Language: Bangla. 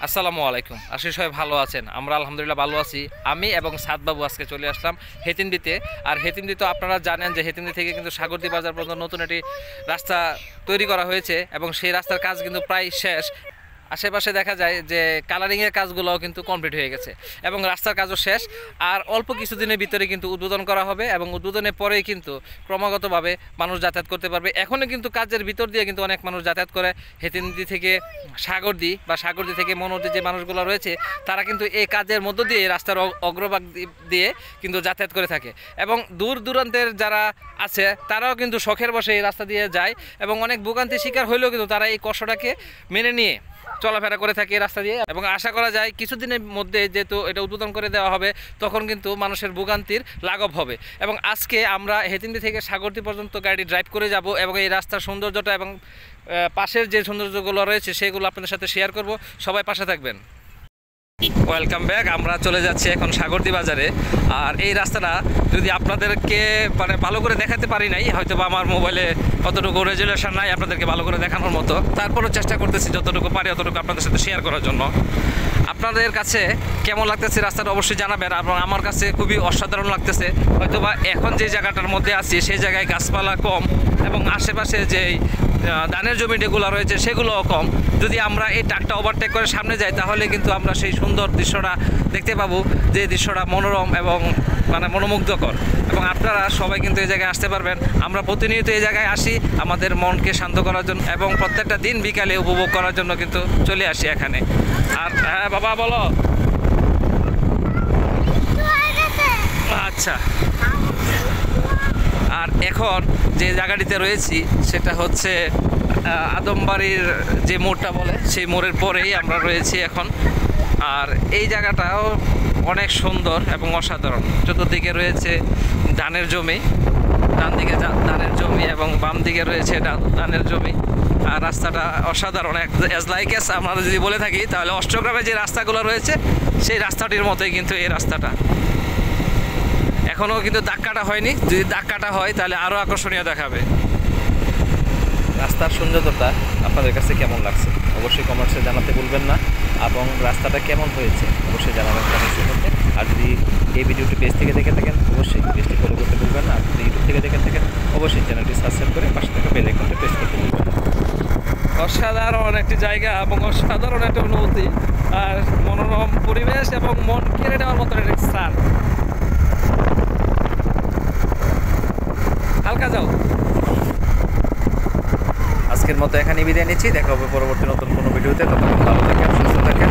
আসসালামু আলাইকুম। আশা সবাই ভালো আছেন। আমরা আলহামদুলিল্লাহ ভালো আছি। আমি এবং সাদবাবু আজকে চলে আসলাম হেতিমদিতে। আর হেতিমদি তো আপনারা জানেন যে হেতিমদি থেকে কিন্তু সাগরদী বাজার পর্যন্ত নতুন একটি রাস্তা তৈরি করা হয়েছে এবং সেই রাস্তার কাজ কিন্তু প্রায় শেষ। আশেপাশে দেখা যায় যে কালারিংয়ের কাজগুলোও কিন্তু কমপ্লিট হয়ে গেছে এবং রাস্তার কাজও শেষ। আর অল্প কিছুদিনের ভিতরে কিন্তু উদ্বোধন করা হবে এবং উদ্বোধনের পরেই কিন্তু ক্রমাগতভাবে মানুষ যাতায়াত করতে পারবে। এখনও কিন্তু কাজের ভিতর দিয়ে কিন্তু অনেক মানুষ যাতায়াত করে হেতিমদি থেকে সাগরদী বা সাগরদী থেকে মনোহরদী যে মানুষগুলো রয়েছে তারা কিন্তু এই কাজের মধ্য দিয়ে এই রাস্তার অগ্রভাগ দিয়ে কিন্তু যাতায়াত করে থাকে এবং দূর দূরান্তের যারা আছে তারাও কিন্তু শখের বসে এই রাস্তা দিয়ে যায় এবং অনেক ভোগান্তির শিকার হলেও কিন্তু তারা এই কষ্টটাকে মেনে নিয়ে চলাফেরা করে থাকে এই রাস্তা দিয়ে এবং আশা করা যায় কিছুদিনের মধ্যে যেহেতু এটা উদ্বোধন করে দেওয়া হবে তখন কিন্তু মানুষের ভোগান্তির লাঘব হবে। এবং আজকে আমরা হেতিমদি থেকে সাগরদী পর্যন্ত গাড়ি ড্রাইভ করে যাব এবং এই রাস্তার সৌন্দর্যটা এবং পাশের যে সৌন্দর্যগুলো রয়েছে সেগুলো আপনাদের সাথে শেয়ার করব। সবাই পাশে থাকবেন। Welcome back. আমরা চলে যাচ্ছি এখন সাগরদী বাজারে। আর এই রাস্তাটা যদি আপনাদেরকে মানে ভালো করে দেখাতে পারি নাই, হয়তো বা আমার মোবাইলে অতটুকু রেজুলেশন নাই আপনাদেরকে ভালো করে দেখানোর মতো, তারপরেও চেষ্টা করতেছি যতটুকু পারি অতটুকু আপনাদের সাথে শেয়ার করার জন্য। আপনাদের কাছে কেমন লাগতেছে রাস্তাটা অবশ্যই জানাবেন। এবং আমার কাছে খুবই অসাধারণ লাগতেছে। হয়তো বা এখন যে জায়গাটার মধ্যে আছি সেই জায়গায় গাছপালা কম এবং আশেপাশে যেই ধানের জমি যেগুলো রয়েছে সেগুলোও কম। যদি আমরা এই ট্রাকটা ওভারটেক করে সামনে যাই তাহলে কিন্তু আমরা সেই সুন্দর দৃশ্যটা দেখতে পাবো, যে দৃশ্যটা মনোরম এবং মানে মনোমুগ্ধকর। এবং আপনারা সবাই কিন্তু এই জায়গায় আসতে পারবেন। আমরা প্রতিনিয়ত এই জায়গায় আসি আমাদের মনকে শান্ত করার জন্য এবং প্রত্যেকটা দিন বিকালে উপভোগ করার জন্য কিন্তু চলে আসি এখানে। আর হ্যাঁ বাবা বলো। আচ্ছা, আর এখন যে জায়গাটিতে রয়েছি সেটা হচ্ছে আদমবাড়ির যে মোড়টা বলে সেই মোড়ের পরেই আমরা রয়েছি এখন। আর এই জায়গাটাও অনেক সুন্দর এবং অসাধারণ। চতুর্দিকে রয়েছে ধানের জমি, ডান দিকে ধানের জমি এবং বাম দিকে রয়েছে ধানের জমি। আর রাস্তাটা অসাধারণ, অ্যাজ লাইক এস আমরা যদি বলে থাকি তাহলে অষ্টগ্রামে যে রাস্তাগুলো রয়েছে সেই রাস্তাটির মতোই কিন্তু এই রাস্তাটা। এখনও কিন্তু দাগ কাটা হয়নি, যদি দাগ কাটা হয় তাহলে আরও আকর্ষণীয় দেখাবে। রাস্তার সৌন্দর্যটা আপনাদের কাছে কেমন লাগছে অবশ্যই কমেন্টসে জানাতে ভুলবেন না এবং রাস্তাটা কেমন হয়েছে অবশ্যই জানাবেন কমেন্টসের মধ্যে। আর যদি এই ভিডিওটি পেজ থেকে দেখে থাকেন অবশ্যই পেজটি ফলো করতে ভুলবেন না। আর যদি ইউটিউব থেকে দেখে থাকেন অবশ্যই চ্যানেলটি সাবস্ক্রাইব করে পাশে থেকে বেল আইকনটি প্রেস করতে ভুলবেন না। অসাধারণ একটি জায়গা এবং অসাধারণ একটা অনুভূতি আর মনোরম পরিবেশ এবং মন কেড়ে নেওয়ার মতো একটা স্থান। হালকা যাও। আজকের মতো এখানে বিদায় নিচ্ছি। দেখা হবে পরবর্তী নতুন কোনো ভিডিওতে। ততক্ষণ ভালো থাকেন, সুস্থ থাকেন।